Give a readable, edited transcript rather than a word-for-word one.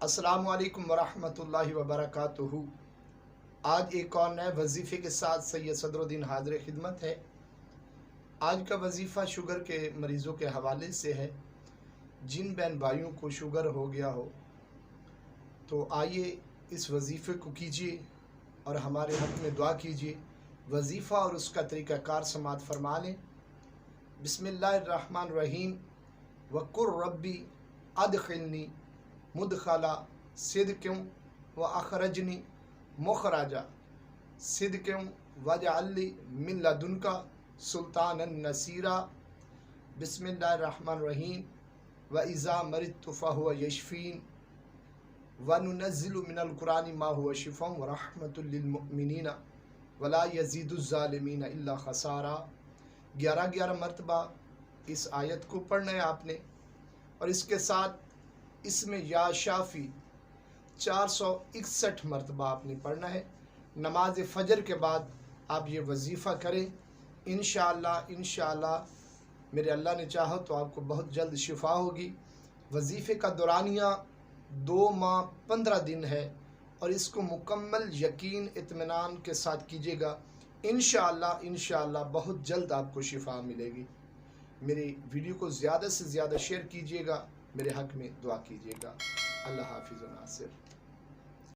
السلام علیکم ورحمۃ اللہ وبرکاتہ۔ آج ایک اور نئے وظیفے کے ساتھ سید صدر الدین حاضر خدمت ہے۔ آج کا وظیفہ شوگر کے مریضوں کے حوالے سے ہے۔ جن بہن بھائیوں کو شوگر ہو گیا ہو تو آئیے اس وظیفے کو کیجیے اور ہمارے حق میں دعا کیجیے۔ وظیفہ اور اس کا طریقہ کار سماعت فرما لیں۔ بسم اللہ الرحمن الرحیم۔ وقر ربی ادخلنی مدخلا صدق و اخرجنی مخرجا صدق واجعل لی من لدنک سلطانا نصیرا۔ بسم اللہ الرحمن الرحیم۔ وَإِذَا مَرِضْتُ فَهُوَ يَشْفِينِ وَنُنَزِّلُ مِنَ الْقُرْآنِ مَا هُوَ شِفَاءٌ وَرَحْمَةٌ لِّلْمُؤْمِنِينَ وَلَا يَزِيدُ الظَّالِمِينَ إِلَّا خَسَارًا۔ 11 مرتبہ اس آیت کو پڑھنا ہے آپ نے، اور اس کے ساتھ اس میں یا شافی 461 مرتبہ آپ نے پڑھنا ہے۔ نماز فجر کے بعد آپ یہ وظیفہ کریں، انشاءاللہ میرے اللہ نے چاہا تو آپ کو بہت جلد شفا ہوگی۔ وظیفے کا دورانیہ 2 ماہ 15 دن ہے، اور اس کو مکمل یقین اطمینان کے ساتھ کیجیے گا۔ انشاءاللہ بہت جلد آپ کو شفا ملے گی۔ میری ویڈیو کو زیادہ سے زیادہ شیئر کیجیے گا، میرے حق میں دعا کیجیے گا۔ اللہ حافظ و ناصر۔